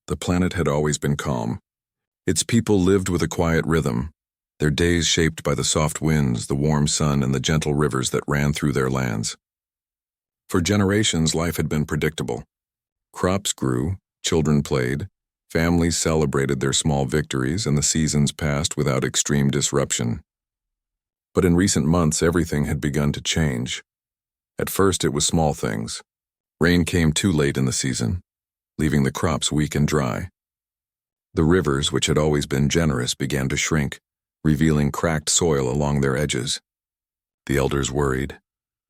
The planet had always been calm. Its people lived with a quiet rhythm, their days shaped by the soft winds, the warm sun, and the gentle rivers that ran through their lands. For generations, life had been predictable. Crops grew, children played, families celebrated their small victories, and the seasons passed without extreme disruption. But in recent months, everything had begun to change. At first, it was small things. Rain came too late in the season, leaving the crops weak and dry. The rivers, which had always been generous, began to shrink, revealing cracked soil along their edges. The elders worried,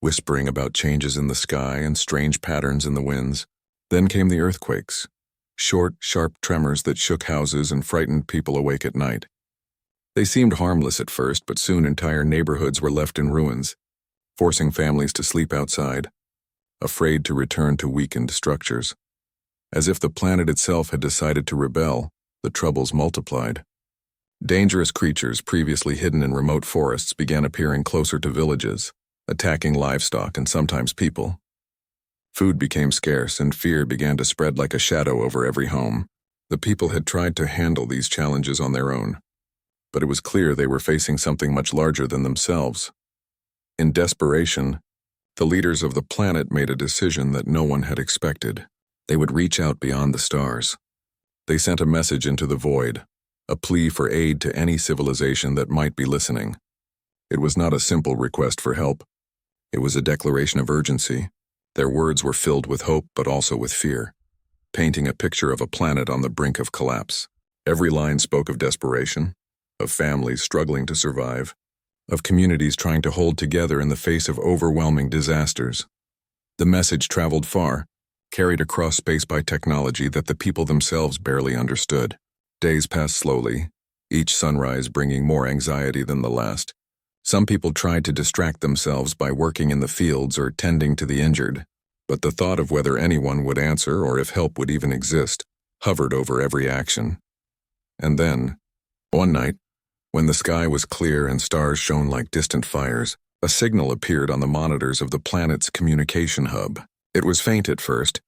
whispering about changes in the sky and strange patterns in the winds. Then came the earthquakes, short, sharp tremors that shook houses and frightened people awake at night. They seemed harmless at first, but soon entire neighborhoods were left in ruins, forcing families to sleep outside, afraid to return to weakened structures. As if the planet itself had decided to rebel, the troubles multiplied. Dangerous creatures previously hidden in remote forests began appearing closer to villages, attacking livestock and sometimes people. Food became scarce and fear began to spread like a shadow over every home. The people had tried to handle these challenges on their own, but it was clear they were facing something much larger than themselves. In desperation, the leaders of the planet made a decision that no one had expected. They would reach out beyond the stars. They sent a message into the void, a plea for aid to any civilization that might be listening. It was not a simple request for help. It was a declaration of urgency. Their words were filled with hope but also with fear, painting a picture of a planet on the brink of collapse. Every line spoke of desperation, of families struggling to survive, of communities trying to hold together in the face of overwhelming disasters. The message traveled far, carried across space by technology that the people themselves barely understood. Days passed slowly, each sunrise bringing more anxiety than the last. Some people tried to distract themselves by working in the fields or tending to the injured, but the thought of whether anyone would answer or if help would even exist hovered over every action. And then, one night, when the sky was clear and stars shone like distant fires, a signal appeared on the monitors of the planet's communication hub. It was faint at first,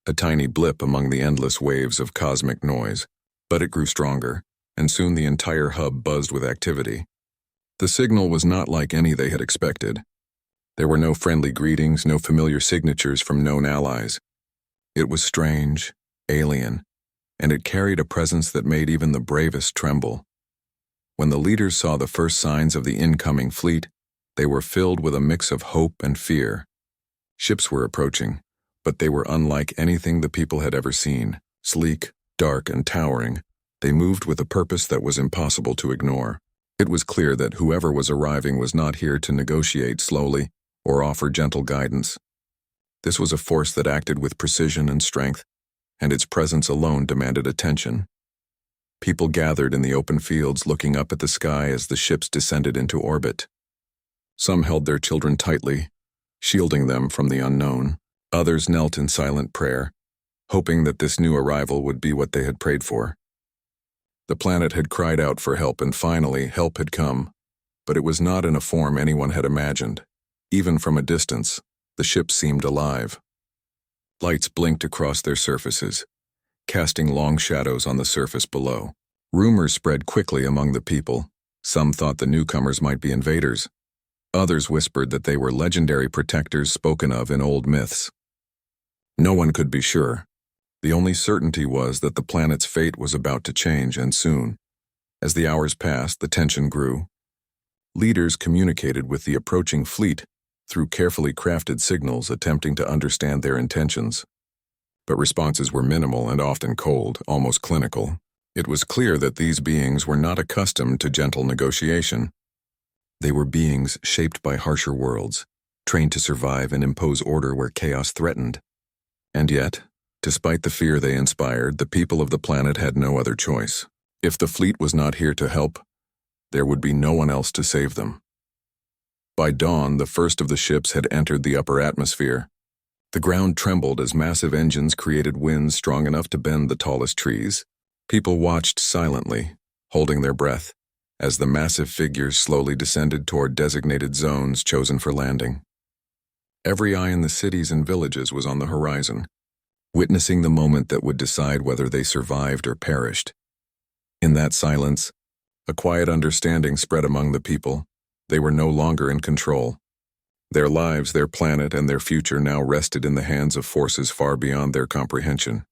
a tiny blip among the endless waves of cosmic noise, but it grew stronger, and soon the entire hub buzzed with activity. The signal was not like any they had expected. There were no friendly greetings, no familiar signatures from known allies. It was strange, alien, and it carried a presence that made even the bravest tremble. When the leaders saw the first signs of the incoming fleet, they were filled with a mix of hope and fear. Ships were approaching, but they were unlike anything the people had ever seen. Sleek, dark, and towering, they moved with a purpose that was impossible to ignore. It was clear that whoever was arriving was not here to negotiate slowly or offer gentle guidance. This was a force that acted with precision and strength, and its presence alone demanded attention. People gathered in the open fields looking up at the sky as the ships descended into orbit. Some held their children tightly, shielding them from the unknown. Others knelt in silent prayer, hoping that this new arrival would be what they had prayed for. The planet had cried out for help, and finally, help had come, but it was not in a form anyone had imagined. Even from a distance, the ships seemed alive. Lights blinked across their surfaces, casting long shadows on the surface below. Rumors spread quickly among the people. Some thought the newcomers might be invaders. Others whispered that they were legendary protectors spoken of in old myths. No one could be sure. The only certainty was that the planet's fate was about to change, and soon. As the hours passed, the tension grew. Leaders communicated with the approaching fleet through carefully crafted signals, attempting to understand their intentions. But responses were minimal and often cold, almost clinical. It was clear that these beings were not accustomed to gentle negotiation. They were beings shaped by harsher worlds, trained to survive and impose order where chaos threatened. And yet, despite the fear they inspired, the people of the planet had no other choice. If the fleet was not here to help, there would be no one else to save them. By dawn, the first of the ships had entered the upper atmosphere. The ground trembled as massive engines created winds strong enough to bend the tallest trees. People watched silently, holding their breath, as the massive figures slowly descended toward designated zones chosen for landing. Every eye in the cities and villages was on the horizon, witnessing the moment that would decide whether they survived or perished. In that silence, a quiet understanding spread among the people. They were no longer in control. Their lives, their planet, and their future now rested in the hands of forces far beyond their comprehension.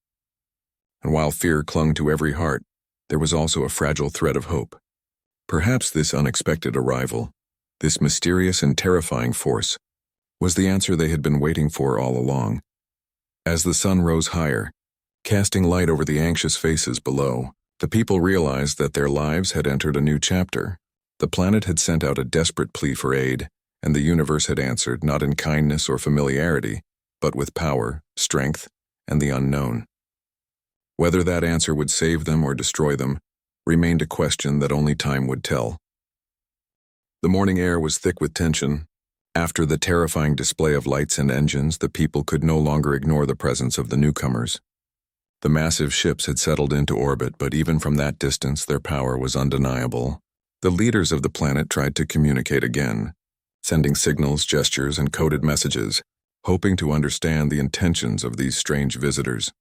And while fear clung to every heart, there was also a fragile thread of hope. Perhaps this unexpected arrival, this mysterious and terrifying force, was the answer they had been waiting for all along. As the sun rose higher, casting light over the anxious faces below, the people realized that their lives had entered a new chapter. The planet had sent out a desperate plea for aid, and the universe had answered not in kindness or familiarity, but with power, strength, and the unknown. Whether that answer would save them or destroy them remained a question that only time would tell. The morning air was thick with tension. After the terrifying display of lights and engines, the people could no longer ignore the presence of the newcomers. The massive ships had settled into orbit, but even from that distance, their power was undeniable. The leaders of the planet tried to communicate again, sending signals, gestures, and coded messages, hoping to understand the intentions of these strange visitors.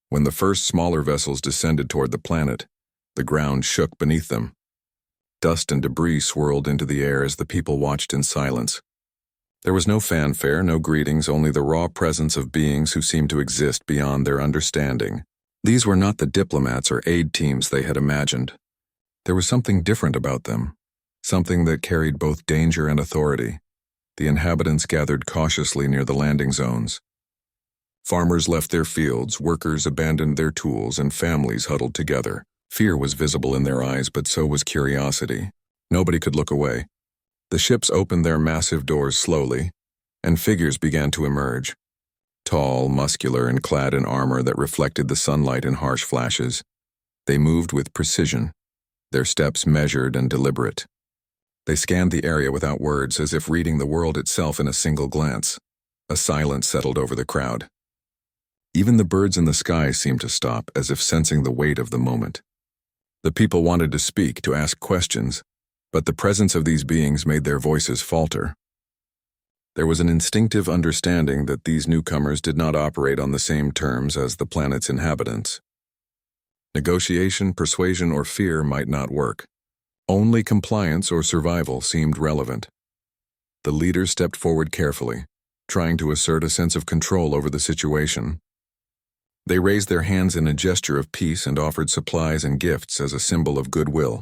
When the first smaller vessels descended toward the planet, the ground shook beneath them. Dust and debris swirled into the air as the people watched in silence. There was no fanfare, no greetings, only the raw presence of beings who seemed to exist beyond their understanding. These were not the diplomats or aid teams they had imagined. There was something different about them, something that carried both danger and authority. The inhabitants gathered cautiously near the landing zones. Farmers left their fields, workers abandoned their tools, and families huddled together. Fear was visible in their eyes, but so was curiosity. Nobody could look away. The ships opened their massive doors slowly, and figures began to emerge. Tall, muscular, and clad in armor that reflected the sunlight in harsh flashes. They moved with precision, their steps measured and deliberate. They scanned the area without words, as if reading the world itself in a single glance. A silence settled over the crowd. Even the birds in the sky seemed to stop, as if sensing the weight of the moment. The people wanted to speak, to ask questions, but the presence of these beings made their voices falter. There was an instinctive understanding that these newcomers did not operate on the same terms as the planet's inhabitants. Negotiation, persuasion, or fear might not work. Only compliance or survival seemed relevant. The leaders stepped forward carefully, trying to assert a sense of control over the situation. They raised their hands in a gesture of peace and offered supplies and gifts as a symbol of goodwill.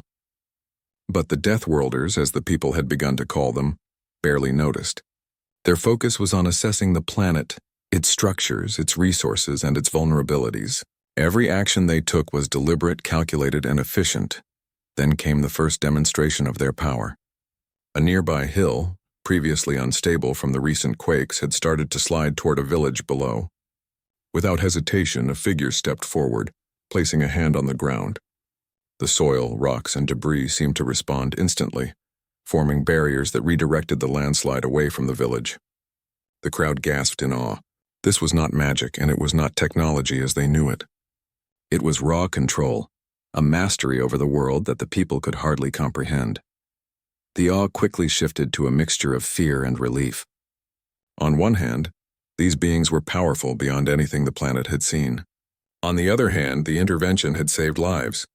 But the Deathworlders, as the people had begun to call them, barely noticed. Their focus was on assessing the planet, its structures, its resources, and its vulnerabilities. Every action they took was deliberate, calculated, and efficient. Then came the first demonstration of their power. A nearby hill, previously unstable from the recent quakes, had started to slide toward a village below. Without hesitation, a figure stepped forward, placing a hand on the ground. The soil, rocks, and debris seemed to respond instantly, forming barriers that redirected the landslide away from the village. The crowd gasped in awe. This was not magic, and it was not technology as they knew it. It was raw control, a mastery over the world that the people could hardly comprehend. The awe quickly shifted to a mixture of fear and relief. On one hand, these beings were powerful beyond anything the planet had seen. On the other hand, the intervention had saved lives.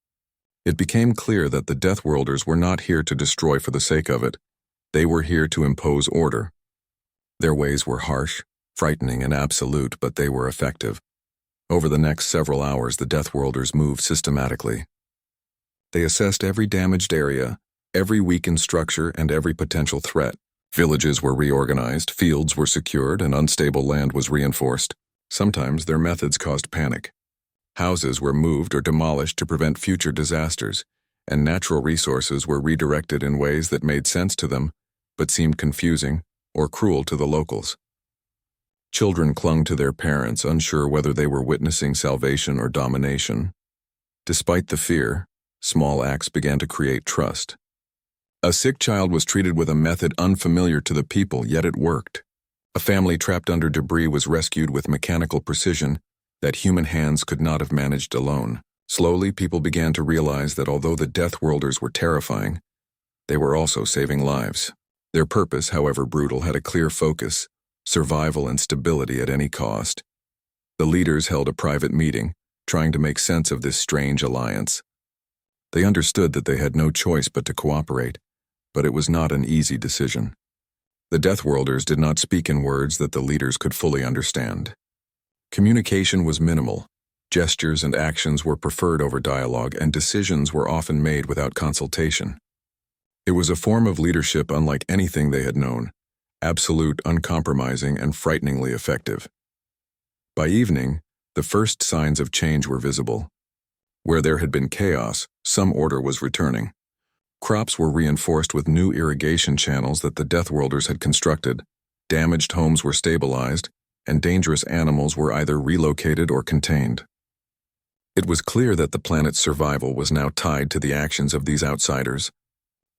It became clear that the Deathworlders were not here to destroy for the sake of it. They were here to impose order. Their ways were harsh, frightening, and absolute, but they were effective. Over the next several hours, the Deathworlders moved systematically. They assessed every damaged area, every weakened structure, and every potential threat. Villages were reorganized, fields were secured, and unstable land was reinforced. Sometimes their methods caused panic. Houses were moved or demolished to prevent future disasters, and natural resources were redirected in ways that made sense to them, but seemed confusing or cruel to the locals. Children clung to their parents, unsure whether they were witnessing salvation or domination. Despite the fear, small acts began to create trust. A sick child was treated with a method unfamiliar to the people, yet it worked. A family trapped under debris was rescued with mechanical precision that human hands could not have managed alone. Slowly, people began to realize that although the Deathworlders were terrifying, they were also saving lives. Their purpose, however brutal, had a clear focus: survival and stability at any cost. The leaders held a private meeting, trying to make sense of this strange alliance. They understood that they had no choice but to cooperate, but it was not an easy decision. The Deathworlders did not speak in words that the leaders could fully understand. Communication was minimal. Gestures and actions were preferred over dialogue, and decisions were often made without consultation. It was a form of leadership unlike anything they had known, absolute, uncompromising, and frighteningly effective. By evening, the first signs of change were visible. Where there had been chaos, some order was returning. Crops were reinforced with new irrigation channels that the Deathworlders had constructed, damaged homes were stabilized, and dangerous animals were either relocated or contained. It was clear that the planet's survival was now tied to the actions of these outsiders,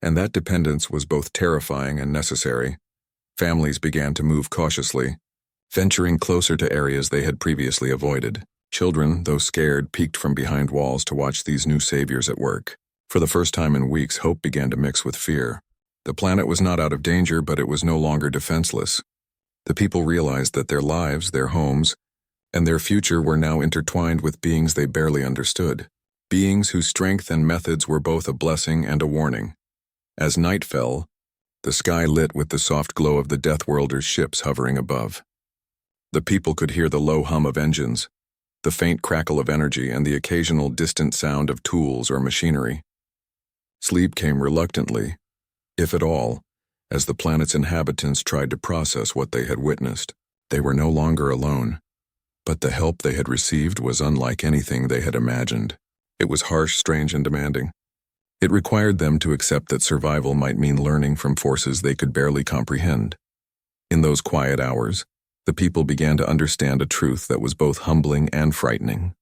and that dependence was both terrifying and necessary. Families began to move cautiously, venturing closer to areas they had previously avoided. Children, though scared, peeked from behind walls to watch these new saviors at work. For the first time in weeks, hope began to mix with fear. The planet was not out of danger, but it was no longer defenseless. The people realized that their lives, their homes, and their future were now intertwined with beings they barely understood. Beings whose strength and methods were both a blessing and a warning. As night fell, the sky lit with the soft glow of the Deathworlders' ships hovering above. The people could hear the low hum of engines, the faint crackle of energy, and the occasional distant sound of tools or machinery. Sleep came reluctantly, if at all, as the planet's inhabitants tried to process what they had witnessed. They were no longer alone, but the help they had received was unlike anything they had imagined. It was harsh, strange, and demanding. It required them to accept that survival might mean learning from forces they could barely comprehend. In those quiet hours, the people began to understand a truth that was both humbling and frightening.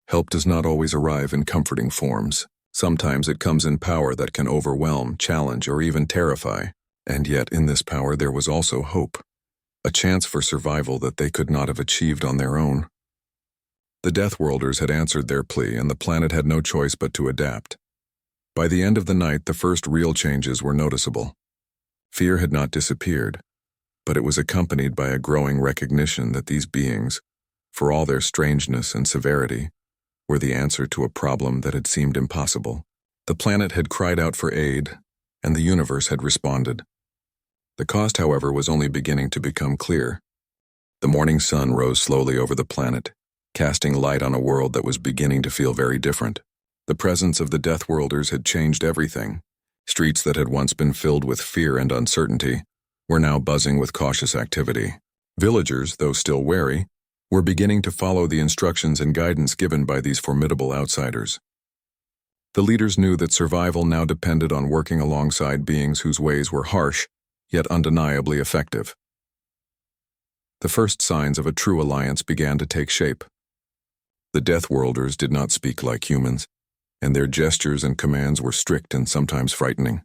Help does not always arrive in comforting forms. Sometimes it comes in power that can overwhelm, challenge, or even terrify. And yet in this power there was also hope, a chance for survival that they could not have achieved on their own. The Deathworlders had answered their plea, and the planet had no choice but to adapt. By the end of the night, the first real changes were noticeable. Fear had not disappeared, but it was accompanied by a growing recognition that these beings, for all their strangeness and severity, were the answer to a problem that had seemed impossible. The planet had cried out for aid, and the universe had responded. The cost, however, was only beginning to become clear. The morning sun rose slowly over the planet, casting light on a world that was beginning to feel very different. The presence of the Deathworlders had changed everything. Streets that had once been filled with fear and uncertainty were now buzzing with cautious activity. Villagers, though still wary, were beginning to follow the instructions and guidance given by these formidable outsiders. The leaders knew that survival now depended on working alongside beings whose ways were harsh, yet undeniably effective. The first signs of a true alliance began to take shape. The Deathworlders did not speak like humans, and their gestures and commands were strict and sometimes frightening.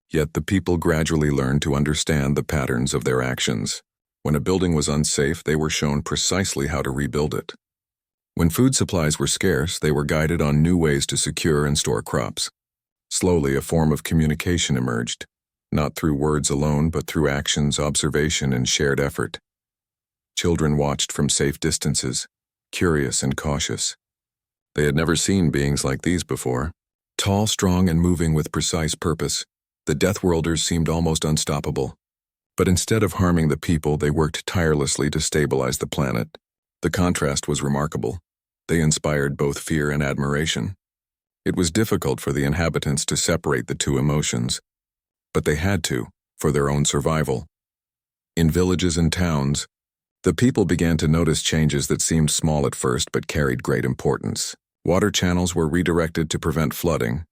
Yet the people gradually learned to understand the patterns of their actions. When a building was unsafe, they were shown precisely how to rebuild it. When food supplies were scarce, they were guided on new ways to secure and store crops. Slowly, a form of communication emerged, not through words alone, but through actions, observation, and shared effort. Children watched from safe distances, curious and cautious. They had never seen beings like these before. Tall, strong, and moving with precise purpose, the Deathworlders seemed almost unstoppable. But instead of harming the people, they worked tirelessly to stabilize the planet. The contrast was remarkable. They inspired both fear and admiration. It was difficult for the inhabitants to separate the two emotions, but they had to, for their own survival. In villages and towns, the people began to notice changes that seemed small at first but carried great importance. Water channels were redirected to prevent flooding,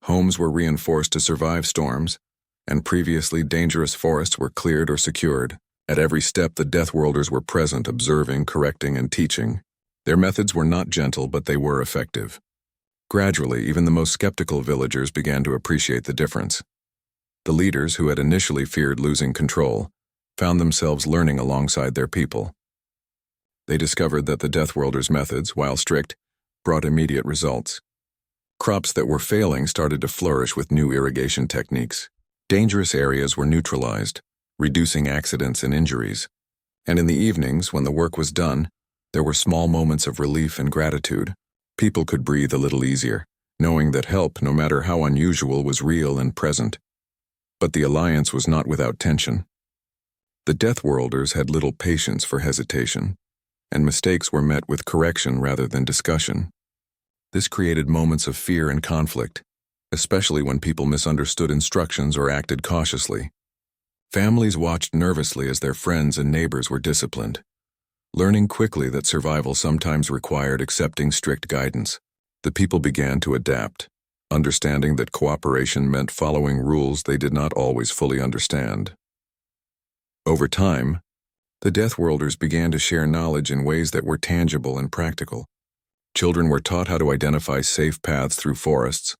homes were reinforced to survive storms, and previously dangerous forests were cleared or secured. At every step, the Deathworlders were present, observing, correcting, and teaching. Their methods were not gentle, but they were effective. Gradually, even the most skeptical villagers began to appreciate the difference. The leaders, who had initially feared losing control, found themselves learning alongside their people. They discovered that the Deathworlders' methods, while strict, brought immediate results. Crops that were failing started to flourish with new irrigation techniques. Dangerous areas were neutralized, reducing accidents and injuries. And in the evenings, when the work was done, There were small moments of relief and gratitude. People could breathe a little easier, knowing that help, no matter how unusual, was real and present. But the alliance was not without tension. The Deathworlders had little patience for hesitation, and mistakes were met with correction rather than discussion. This created moments of fear and conflict, especially when people misunderstood instructions or acted cautiously. Families watched nervously as their friends and neighbors were disciplined, learning quickly that survival sometimes required accepting strict guidance. The people began to adapt, understanding that cooperation meant following rules they did not always fully understand. Over time, the Deathworlders began to share knowledge in ways that were tangible and practical. Children were taught how to identify safe paths through forests.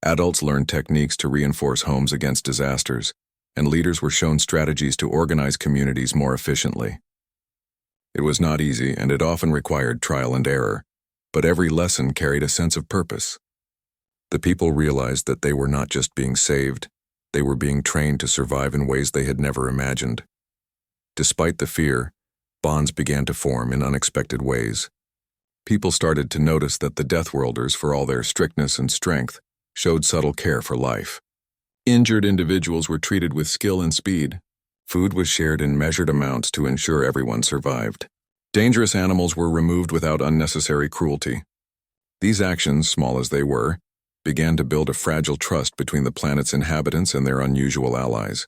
Adults learned techniques to reinforce homes against disasters, and leaders were shown strategies to organize communities more efficiently. It was not easy, and it often required trial and error, but every lesson carried a sense of purpose. The people realized that they were not just being saved, they were being trained to survive in ways they had never imagined. Despite the fear, bonds began to form in unexpected ways. People started to notice that the Deathworlders, for all their strictness and strength, showed subtle care for life. Injured individuals were treated with skill and speed. Food was shared in measured amounts to ensure everyone survived. Dangerous animals were removed without unnecessary cruelty. These actions, small as they were, began to build a fragile trust between the planet's inhabitants and their unusual allies.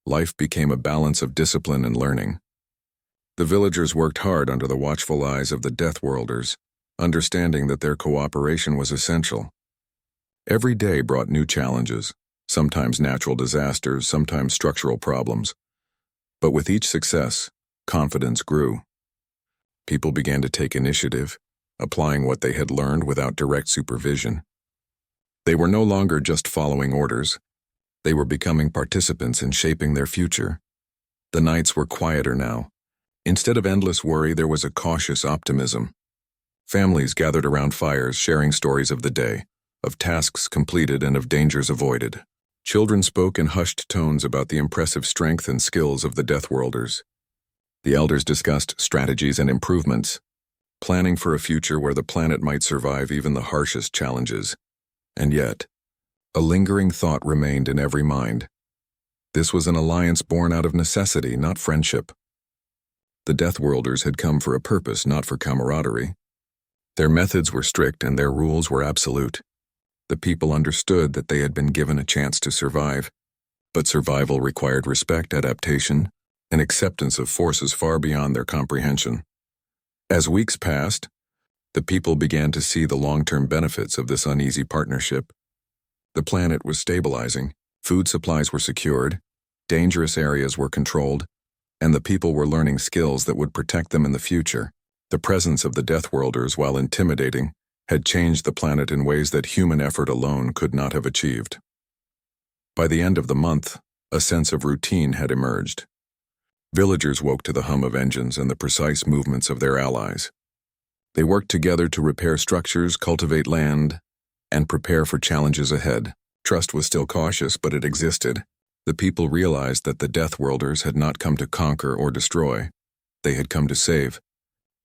Life became a balance of discipline and learning. The villagers worked hard under the watchful eyes of the Deathworlders, understanding that their cooperation was essential. Every day brought new challenges, sometimes natural disasters, sometimes structural problems. But with each success, confidence grew. People began to take initiative, applying what they had learned without direct supervision. They were no longer just following orders. They were becoming participants in shaping their future. The nights were quieter now. Instead of endless worry, there was a cautious optimism. Families gathered around fires, sharing stories of the day, of tasks completed and of dangers avoided. Children spoke in hushed tones about the impressive strength and skills of the Deathworlders. The elders discussed strategies and improvements, planning for a future where the planet might survive even the harshest challenges. And yet, a lingering thought remained in every mind. This was an alliance born out of necessity, not friendship. The Deathworlders had come for a purpose, not for camaraderie. Their methods were strict and their rules were absolute. The people understood that they had been given a chance to survive, but survival required respect, adaptation, and acceptance of forces far beyond their comprehension. As weeks passed, the people began to see the long-term benefits of this uneasy partnership. The planet was stabilizing, food supplies were secured, dangerous areas were controlled, and the people were learning skills that would protect them in the future. The presence of the Deathworlders, while intimidating, had changed the planet in ways that human effort alone could not have achieved. By the end of the month, a sense of routine had emerged. Villagers woke to the hum of engines and the precise movements of their allies. They worked together to repair structures, cultivate land, and prepare for challenges ahead. Trust was still cautious, but it existed. The people realized that the Deathworlders had not come to conquer or destroy. They had come to save,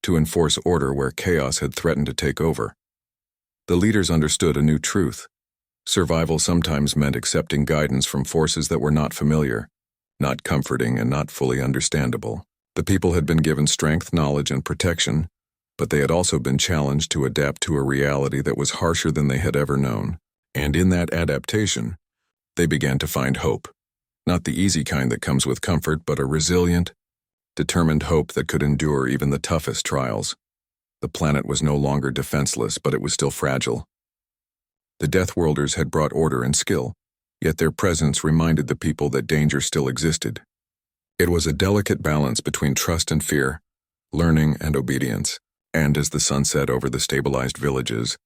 to enforce order where chaos had threatened to take over. The leaders understood a new truth. Survival sometimes meant accepting guidance from forces that were not familiar, not comforting, and not fully understandable. The people had been given strength, knowledge, and protection, but they had also been challenged to adapt to a reality that was harsher than they had ever known. And in that adaptation, they began to find hope. Not the easy kind that comes with comfort, but a resilient, determined hope that could endure even the toughest trials. The planet was no longer defenseless, but it was still fragile. The Deathworlders had brought order and skill, yet their presence reminded the people that danger still existed. It was a delicate balance between trust and fear, learning and obedience, and as the sun set over the stabilized villages,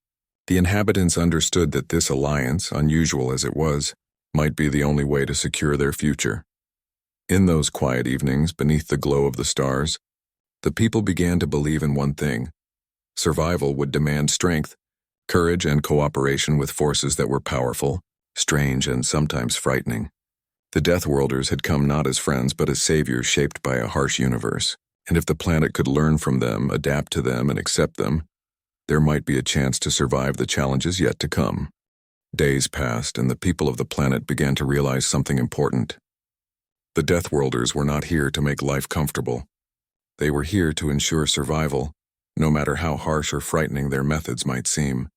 the inhabitants understood that this alliance, unusual as it was, might be the only way to secure their future. In those quiet evenings, beneath the glow of the stars, the people began to believe in one thing: survival would demand strength, courage, and cooperation with forces that were powerful, strange, and sometimes frightening. The Deathworlders had come not as friends but as saviors shaped by a harsh universe. And if the planet could learn from them, adapt to them, and accept them, there might be a chance to survive the challenges yet to come. Days passed, and the people of the planet began to realize something important. The Deathworlders were not here to make life comfortable. They were here to ensure survival, no matter how harsh or frightening their methods might seem.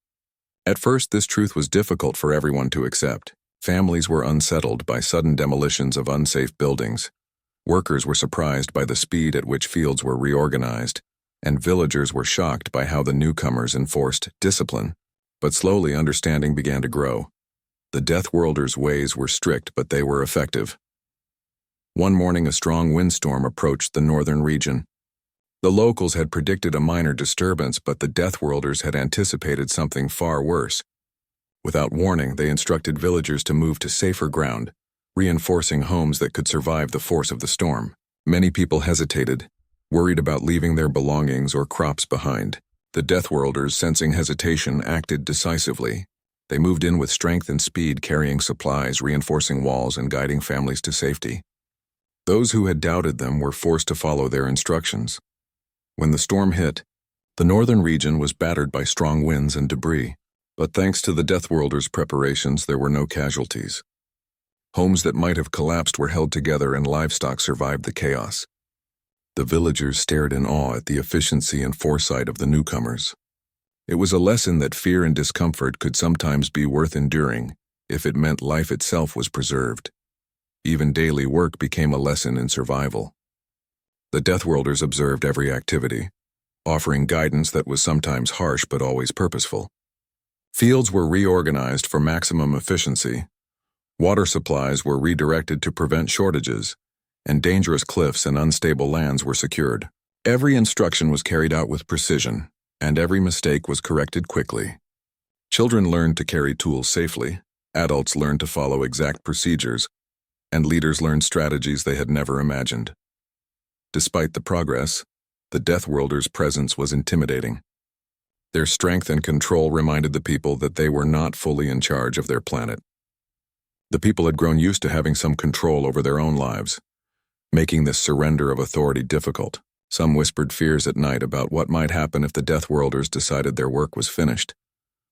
At first, this truth was difficult for everyone to accept. Families were unsettled by sudden demolitions of unsafe buildings. Workers were surprised by the speed at which fields were reorganized, and villagers were shocked by how the newcomers enforced discipline. But slowly, understanding began to grow. The Deathworlders' ways were strict, but they were effective. One morning, a strong windstorm approached the northern region. The locals had predicted a minor disturbance, but the Deathworlders had anticipated something far worse. Without warning, they instructed villagers to move to safer ground, reinforcing homes that could survive the force of the storm. Many people hesitated, worried about leaving their belongings or crops behind. The Deathworlders, sensing hesitation, acted decisively. They moved in with strength and speed, carrying supplies, reinforcing walls, and guiding families to safety. Those who had doubted them were forced to follow their instructions. When the storm hit, the northern region was battered by strong winds and debris, but thanks to the Deathworlders' preparations, there were no casualties. Homes that might have collapsed were held together, and livestock survived the chaos. The villagers stared in awe at the efficiency and foresight of the newcomers. It was a lesson that fear and discomfort could sometimes be worth enduring if it meant life itself was preserved. Even daily work became a lesson in survival. The Deathworlders observed every activity, offering guidance that was sometimes harsh but always purposeful. Fields were reorganized for maximum efficiency. Water supplies were redirected to prevent shortages, and dangerous cliffs and unstable lands were secured. Every instruction was carried out with precision, and every mistake was corrected quickly. Children learned to carry tools safely, adults learned to follow exact procedures, and leaders learned strategies they had never imagined. Despite the progress, the Deathworlders' presence was intimidating. Their strength and control reminded the people that they were not fully in charge of their planet. The people had grown used to having some control over their own lives, making this surrender of authority difficult. Some whispered fears at night about what might happen if the Deathworlders decided their work was finished,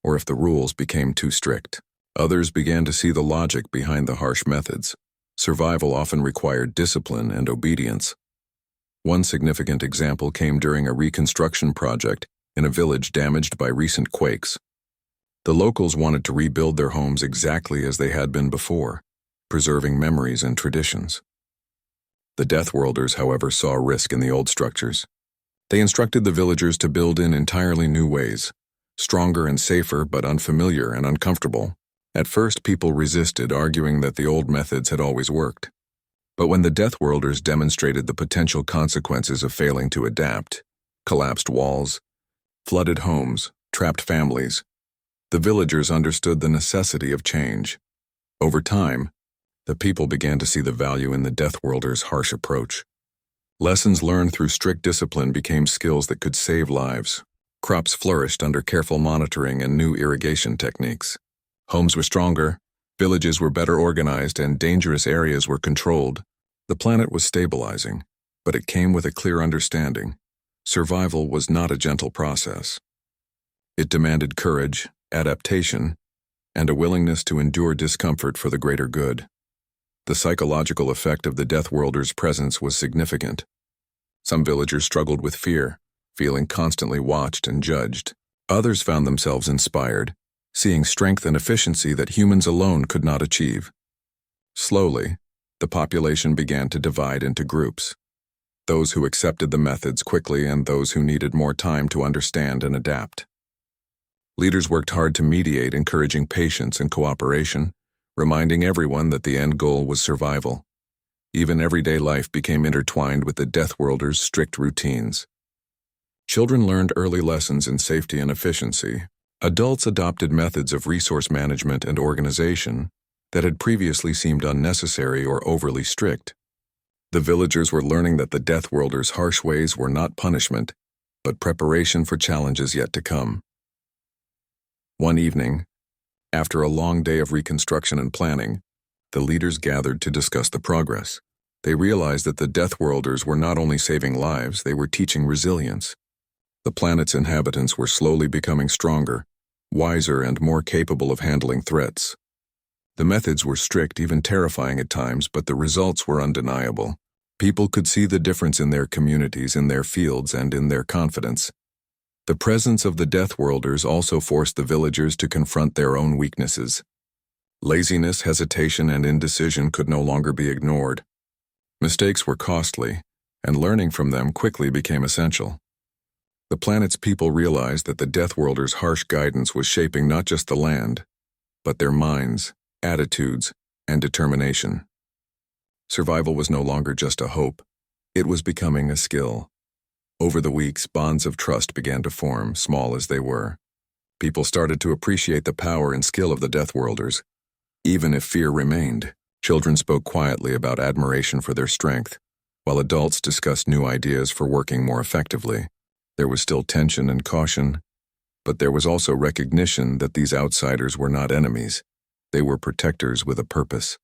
or if the rules became too strict. Others began to see the logic behind the harsh methods. Survival often required discipline and obedience. One significant example came during a reconstruction project in a village damaged by recent quakes. The locals wanted to rebuild their homes exactly as they had been before, preserving memories and traditions. The Deathworlders, however, saw risk in the old structures. They instructed the villagers to build in entirely new ways, stronger and safer but unfamiliar and uncomfortable. At first, people resisted, arguing that the old methods had always worked. But when the Deathworlders demonstrated the potential consequences of failing to adapt, collapsed walls, flooded homes, trapped families, the villagers understood the necessity of change. Over time, the people began to see the value in the Deathworlders' harsh approach. Lessons learned through strict discipline became skills that could save lives. Crops flourished under careful monitoring and new irrigation techniques. Homes were stronger, villages were better organized, and dangerous areas were controlled. The planet was stabilizing, but it came with a clear understanding. Survival was not a gentle process. It demanded courage, adaptation, and a willingness to endure discomfort for the greater good. The psychological effect of the Deathworlders' presence was significant. Some villagers struggled with fear, feeling constantly watched and judged. Others found themselves inspired, seeing strength and efficiency that humans alone could not achieve. Slowly, the population began to divide into groups. Those who accepted the methods quickly and those who needed more time to understand and adapt. Leaders worked hard to mediate, encouraging patience and cooperation, reminding everyone that the end goal was survival. Even everyday life became intertwined with the Deathworlders' strict routines. Children learned early lessons in safety and efficiency. Adults adopted methods of resource management and organization that had previously seemed unnecessary or overly strict. The villagers were learning that the Deathworlders' harsh ways were not punishment, but preparation for challenges yet to come. One evening, after a long day of reconstruction and planning, the leaders gathered to discuss the progress. They realized that the Deathworlders were not only saving lives, they were teaching resilience. The planet's inhabitants were slowly becoming stronger, wiser, and more capable of handling threats. The methods were strict, even terrifying at times, but the results were undeniable. People could see the difference in their communities, in their fields, and in their confidence. The presence of the Deathworlders also forced the villagers to confront their own weaknesses. Laziness, hesitation, and indecision could no longer be ignored. Mistakes were costly, and learning from them quickly became essential. The planet's people realized that the Deathworlders' harsh guidance was shaping not just the land, but their minds, attitudes, and determination. Survival was no longer just a hope, it was becoming a skill. Over the weeks, bonds of trust began to form, small as they were. People started to appreciate the power and skill of the Deathworlders. Even if fear remained, children spoke quietly about admiration for their strength, while adults discussed new ideas for working more effectively. There was still tension and caution, but there was also recognition that these outsiders were not enemies. They were protectors with a purpose.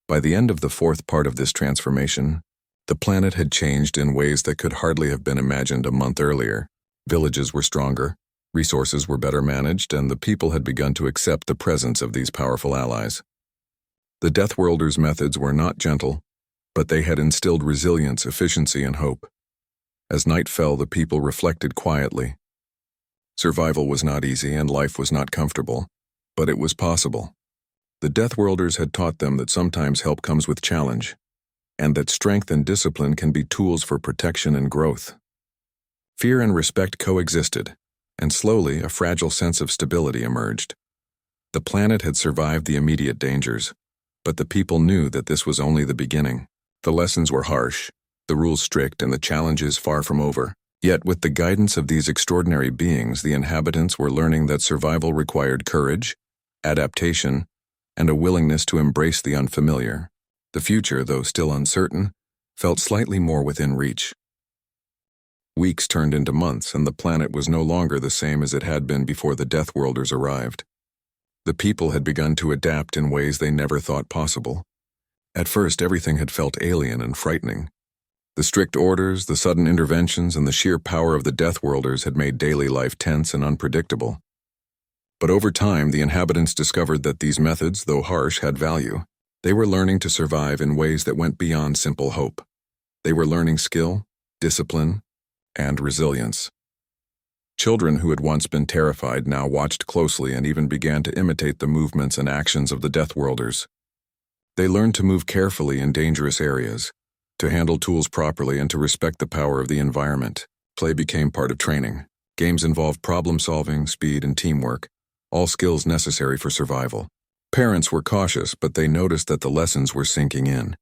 By the end of the fourth part of this transformation, the planet had changed in ways that could hardly have been imagined a month earlier. Villages were stronger, resources were better managed, and the people had begun to accept the presence of these powerful allies. The Deathworlders' methods were not gentle, but they had instilled resilience, efficiency, and hope. As night fell, the people reflected quietly. Survival was not easy and life was not comfortable, but it was possible. The Deathworlders had taught them that sometimes help comes with challenge, and that strength and discipline can be tools for protection and growth. Fear and respect coexisted, and slowly a fragile sense of stability emerged. The planet had survived the immediate dangers, but the people knew that this was only the beginning. The lessons were harsh, the rules strict, and the challenges far from over. Yet with the guidance of these extraordinary beings, the inhabitants were learning that survival required courage, adaptation, and a willingness to embrace the unfamiliar. The future, though still uncertain, felt slightly more within reach. Weeks turned into months, and the planet was no longer the same as it had been before the Deathworlders arrived. The people had begun to adapt in ways they never thought possible. At first, everything had felt alien and frightening. The strict orders, the sudden interventions, and the sheer power of the Deathworlders had made daily life tense and unpredictable. But over time, the inhabitants discovered that these methods, though harsh, had value. They were learning to survive in ways that went beyond simple hope. They were learning skill, discipline, and resilience. Children who had once been terrified now watched closely and even began to imitate the movements and actions of the Deathworlders. They learned to move carefully in dangerous areas, to handle tools properly, and to respect the power of the environment. Play became part of training. Games involved problem-solving, speed, and teamwork, all skills necessary for survival. Parents were cautious, but they noticed that the lessons were sinking in.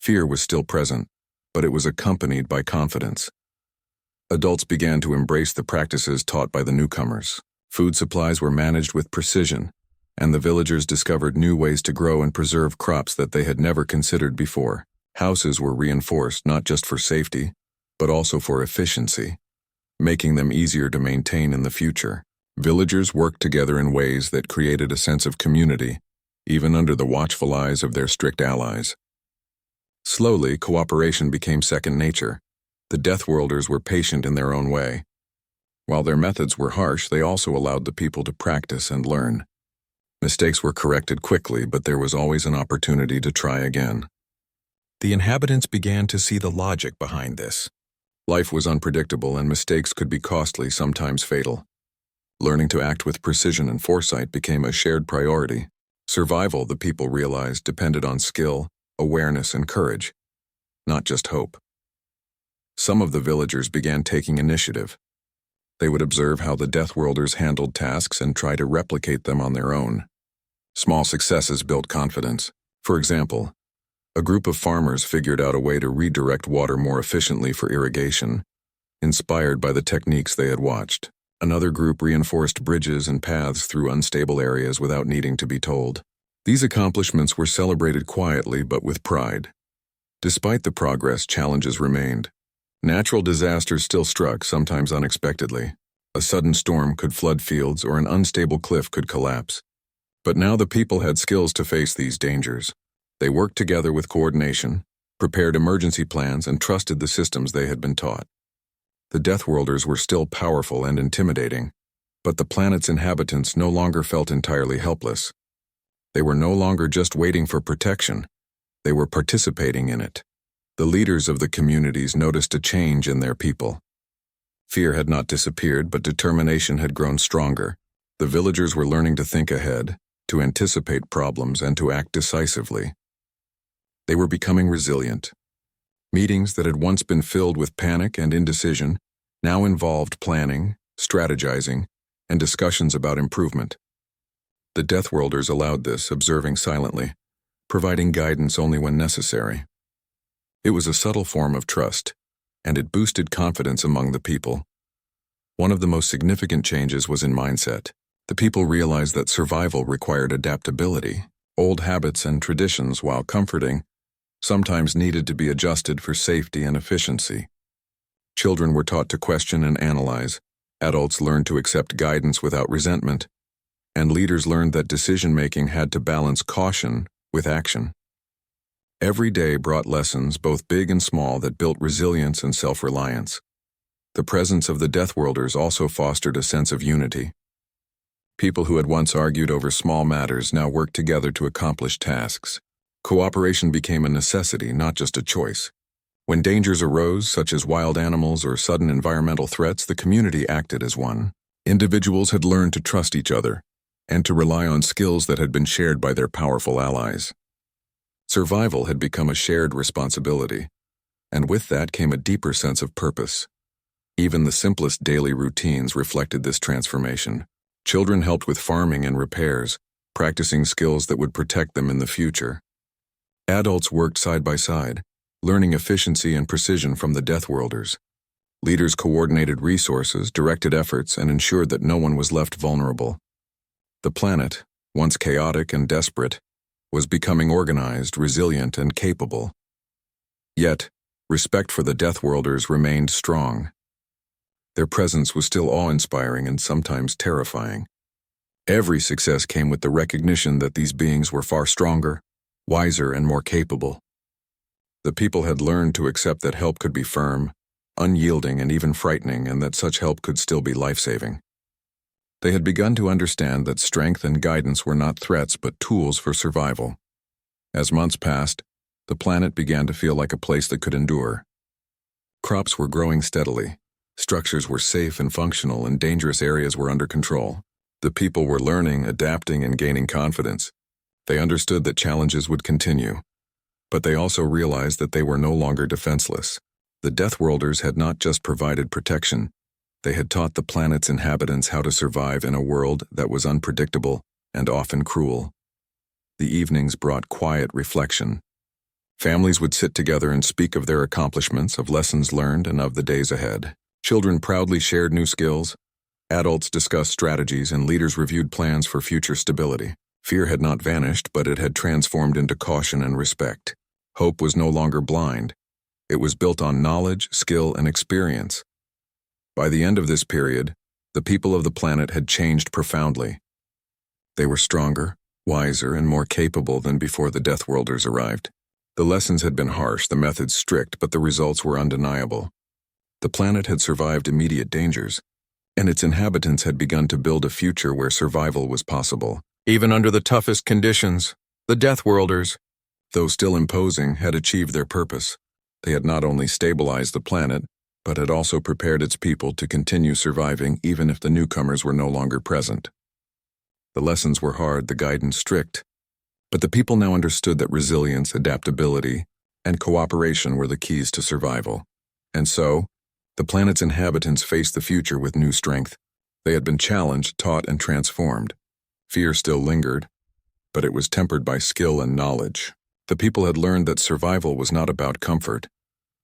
Fear was still present, but it was accompanied by confidence. Adults began to embrace the practices taught by the newcomers. Food supplies were managed with precision, and the villagers discovered new ways to grow and preserve crops that they had never considered before. Houses were reinforced not just for safety, but also for efficiency, making them easier to maintain in the future. Villagers worked together in ways that created a sense of community, even under the watchful eyes of their strict allies. Slowly, cooperation became second nature. The Deathworlders were patient in their own way. While their methods were harsh, they also allowed the people to practice and learn. Mistakes were corrected quickly, but there was always an opportunity to try again. The inhabitants began to see the logic behind this. Life was unpredictable, and mistakes could be costly, sometimes fatal. Learning to act with precision and foresight became a shared priority. Survival, the people realized, depended on skill, awareness, and courage, not just hope. Some of the villagers began taking initiative. They would observe how the Deathworlders handled tasks and try to replicate them on their own. Small successes built confidence. For example, a group of farmers figured out a way to redirect water more efficiently for irrigation, inspired by the techniques they had watched. Another group reinforced bridges and paths through unstable areas without needing to be told. These accomplishments were celebrated quietly but with pride. Despite the progress, challenges remained. Natural disasters still struck, sometimes unexpectedly. A sudden storm could flood fields, or an unstable cliff could collapse. But now the people had skills to face these dangers. They worked together with coordination, prepared emergency plans, and trusted the systems they had been taught. The Deathworlders were still powerful and intimidating, but the planet's inhabitants no longer felt entirely helpless. They were no longer just waiting for protection, they were participating in it. The leaders of the communities noticed a change in their people. Fear had not disappeared, but determination had grown stronger. The villagers were learning to think ahead, to anticipate problems, and to act decisively. They were becoming resilient. Meetings that had once been filled with panic and indecision now involved planning, strategizing, and discussions about improvement. The Deathworlders allowed this, observing silently, providing guidance only when necessary. It was a subtle form of trust, and it boosted confidence among the people. One of the most significant changes was in mindset. The people realized that survival required adaptability. Old habits and traditions, while comforting, sometimes needed to be adjusted for safety and efficiency. Children were taught to question and analyze, adults learned to accept guidance without resentment, and leaders learned that decision-making had to balance caution with action. Every day brought lessons, both big and small, that built resilience and self-reliance. The presence of the Deathworlders also fostered a sense of unity. People who had once argued over small matters now worked together to accomplish tasks. Cooperation became a necessity, not just a choice. When dangers arose, such as wild animals or sudden environmental threats, the community acted as one. Individuals had learned to trust each other and to rely on skills that had been shared by their powerful allies. Survival had become a shared responsibility, and with that came a deeper sense of purpose. Even the simplest daily routines reflected this transformation. Children helped with farming and repairs, practicing skills that would protect them in the future. Adults worked side by side, learning efficiency and precision from the Deathworlders. Leaders coordinated resources, directed efforts, and ensured that no one was left vulnerable. The planet, once chaotic and desperate, was becoming organized, resilient, and capable. Yet, respect for the Deathworlders remained strong. Their presence was still awe-inspiring and sometimes terrifying. Every success came with the recognition that these beings were far stronger, wiser, and more capable. The people had learned to accept that help could be firm, unyielding, and even frightening, and that such help could still be life-saving. They had begun to understand that strength and guidance were not threats but tools for survival. As months passed, the planet began to feel like a place that could endure. Crops were growing steadily, structures were safe and functional, and dangerous areas were under control. The people were learning, adapting, and gaining confidence. They understood that challenges would continue, but they also realized that they were no longer defenseless. The Deathworlders had not just provided protection, they had taught the planet's inhabitants how to survive in a world that was unpredictable and often cruel. The evenings brought quiet reflection. Families would sit together and speak of their accomplishments, of lessons learned, and of the days ahead. Children proudly shared new skills, adults discussed strategies, and leaders reviewed plans for future stability. Fear had not vanished, but it had transformed into caution and respect. Hope was no longer blind. It was built on knowledge, skill, and experience. By the end of this period, the people of the planet had changed profoundly. They were stronger, wiser, and more capable than before the Deathworlders arrived. The lessons had been harsh, the methods strict, but the results were undeniable. The planet had survived immediate dangers, and its inhabitants had begun to build a future where survival was possible. Even under the toughest conditions, the Deathworlders, though still imposing, had achieved their purpose. They had not only stabilized the planet, but had also prepared its people to continue surviving even if the newcomers were no longer present. The lessons were hard, the guidance strict, but the people now understood that resilience, adaptability, and cooperation were the keys to survival. And so, the planet's inhabitants faced the future with new strength. They had been challenged, taught, and transformed. Fear still lingered, but it was tempered by skill and knowledge. The people had learned that survival was not about comfort,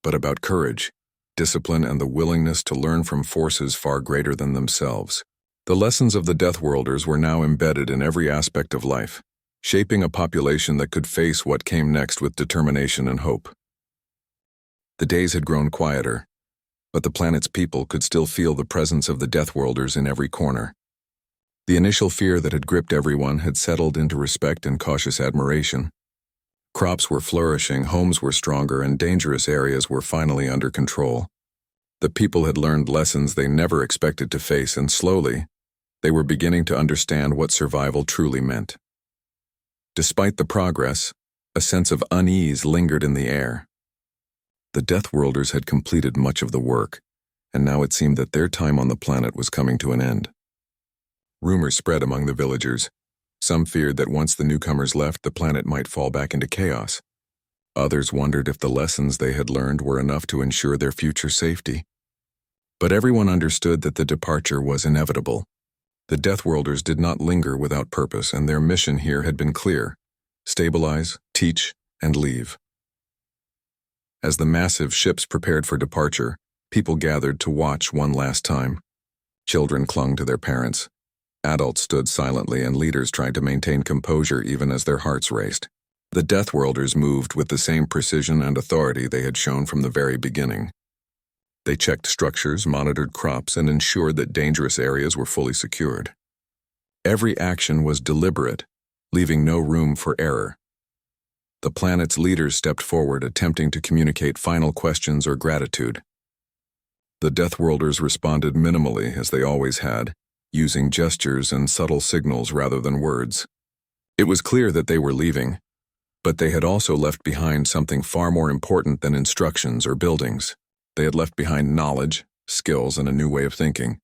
but about courage, discipline, and the willingness to learn from forces far greater than themselves. The lessons of the Deathworlders were now embedded in every aspect of life, shaping a population that could face what came next with determination and hope. The days had grown quieter, but the planet's people could still feel the presence of the Deathworlders in every corner. The initial fear that had gripped everyone had settled into respect and cautious admiration. Crops were flourishing, homes were stronger, and dangerous areas were finally under control. The people had learned lessons they never expected to face, and slowly, they were beginning to understand what survival truly meant. Despite the progress, a sense of unease lingered in the air. The Deathworlders had completed much of the work, and now it seemed that their time on the planet was coming to an end. Rumors spread among the villagers. Some feared that once the newcomers left, the planet might fall back into chaos. Others wondered if the lessons they had learned were enough to ensure their future safety. But everyone understood that the departure was inevitable. The Deathworlders did not linger without purpose, and their mission here had been clear: stabilize, teach, and leave. As the massive ships prepared for departure, people gathered to watch one last time. Children clung to their parents. Adults stood silently, and leaders tried to maintain composure even as their hearts raced. The Deathworlders moved with the same precision and authority they had shown from the very beginning. They checked structures, monitored crops, and ensured that dangerous areas were fully secured. Every action was deliberate, leaving no room for error. The planet's leaders stepped forward, attempting to communicate final questions or gratitude. The Deathworlders responded minimally, as they always had, using gestures and subtle signals rather than words. It was clear that they were leaving, but they had also left behind something far more important than instructions or buildings. They had left behind knowledge, skills, and a new way of thinking,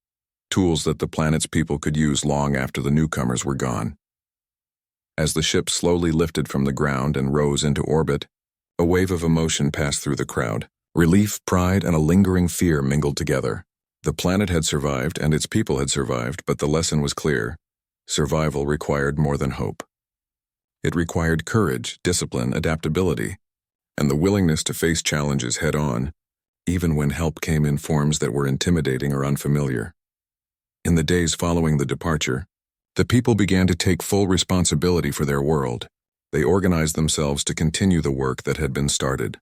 tools that the planet's people could use long after the newcomers were gone. As the ship slowly lifted from the ground and rose into orbit, a wave of emotion passed through the crowd. Relief, pride, and a lingering fear mingled together. The planet had survived and its people had survived, but the lesson was clear: survival required more than hope. It required courage, discipline, adaptability, and the willingness to face challenges head-on, even when help came in forms that were intimidating or unfamiliar. In the days following the departure, the people began to take full responsibility for their world. They organized themselves to continue the work that had been started.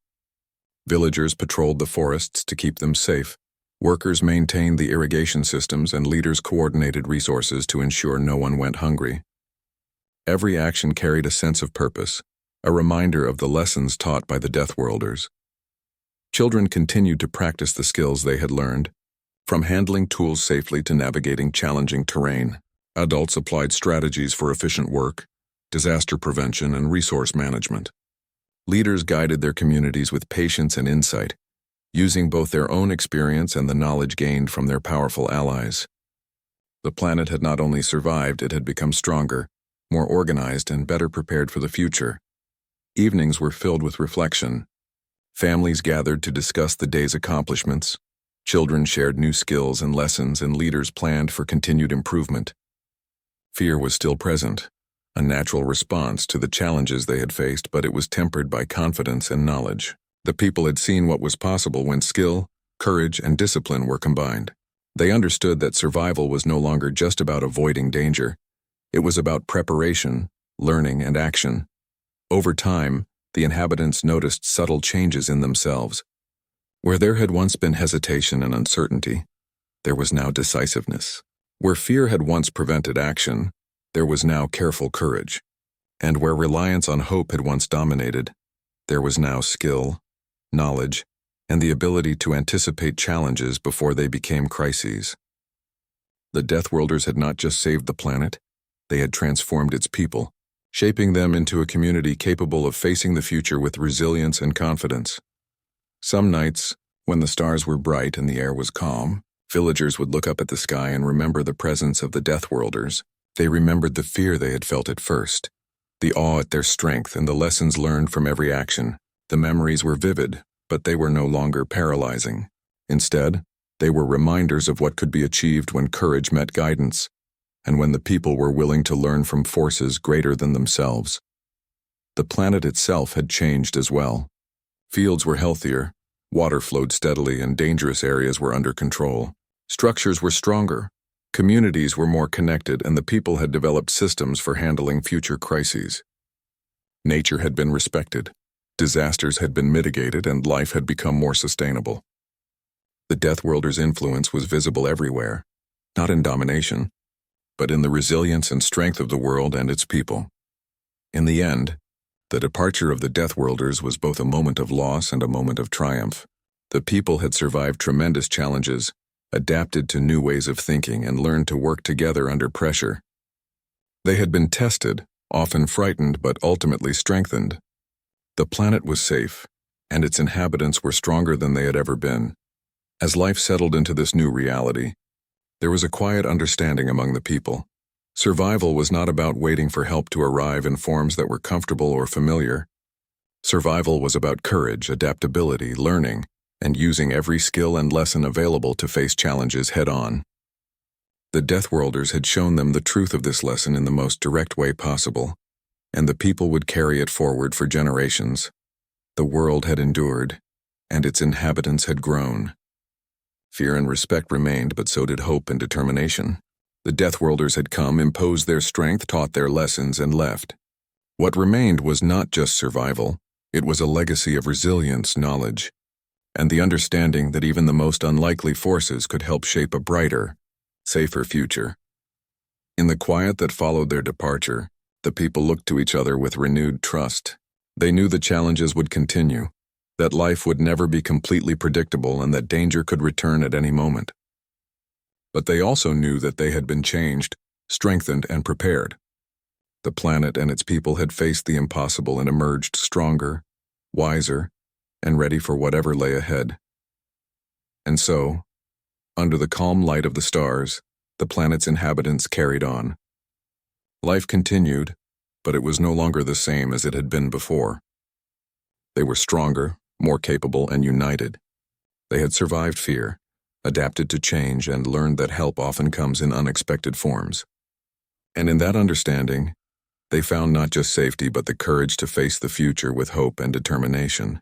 Villagers patrolled the forests to keep them safe. Workers maintained the irrigation systems, and leaders coordinated resources to ensure no one went hungry. Every action carried a sense of purpose, a reminder of the lessons taught by the Deathworlders. Children continued to practice the skills they had learned, from handling tools safely to navigating challenging terrain. Adults applied strategies for efficient work, disaster prevention, and resource management. Leaders guided their communities with patience and insight, using both their own experience and the knowledge gained from their powerful allies. The planet had not only survived, it had become stronger, more organized, and better prepared for the future. Evenings were filled with reflection. Families gathered to discuss the day's accomplishments. Children shared new skills and lessons, and leaders planned for continued improvement. Fear was still present, a natural response to the challenges they had faced, but it was tempered by confidence and knowledge. The people had seen what was possible when skill, courage, and discipline were combined. They understood that survival was no longer just about avoiding danger. It was about preparation, learning, and action. Over time, the inhabitants noticed subtle changes in themselves. Where there had once been hesitation and uncertainty, there was now decisiveness. Where fear had once prevented action, there was now careful courage. And where reliance on hope had once dominated, there was now skill, knowledge, and the ability to anticipate challenges before they became crises. The Deathworlders had not just saved the planet, they had transformed its people, shaping them into a community capable of facing the future with resilience and confidence. Some nights, when the stars were bright and the air was calm, villagers would look up at the sky and remember the presence of the Deathworlders. They remembered the fear they had felt at first, the awe at their strength, and the lessons learned from every action. The memories were vivid, but they were no longer paralyzing. Instead, they were reminders of what could be achieved when courage met guidance, and when the people were willing to learn from forces greater than themselves. The planet itself had changed as well. Fields were healthier, water flowed steadily, and dangerous areas were under control. Structures were stronger, communities were more connected, and the people had developed systems for handling future crises. Nature had been respected, disasters had been mitigated, and life had become more sustainable. The Deathworlders' influence was visible everywhere, not in domination, but in the resilience and strength of the world and its people. In the end, The departure of the Deathworlders was both a moment of loss and a moment of triumph. The people had survived tremendous challenges, adapted to new ways of thinking, and learned to work together under pressure. They had been tested, often frightened but ultimately strengthened. The planet was safe, and its inhabitants were stronger than they had ever been. As life settled into this new reality, there was a quiet understanding among the people. Survival was not about waiting for help to arrive in forms that were comfortable or familiar. Survival was about courage, adaptability, learning, and using every skill and lesson available to face challenges head-on. The Deathworlders had shown them the truth of this lesson in the most direct way possible, and the people would carry it forward for generations. The world had endured, and its inhabitants had grown. Fear and respect remained, but so did hope and determination. The Deathworlders had come, imposed their strength, taught their lessons, and left. What remained was not just survival, it was a legacy of resilience, knowledge, and the understanding that even the most unlikely forces could help shape a brighter, safer future. In the quiet that followed their departure, the people looked to each other with renewed trust. They knew the challenges would continue, that life would never be completely predictable, and that danger could return at any moment. But they also knew that they had been changed, strengthened, and prepared. The planet and its people had faced the impossible and emerged stronger, wiser, and ready for whatever lay ahead. And so, under the calm light of the stars, the planet's inhabitants carried on. Life continued, but it was no longer the same as it had been before. They were stronger, more capable, and united. They had survived fear, adapted to change, and learned that help often comes in unexpected forms. And in that understanding, they found not just safety but the courage to face the future with hope and determination.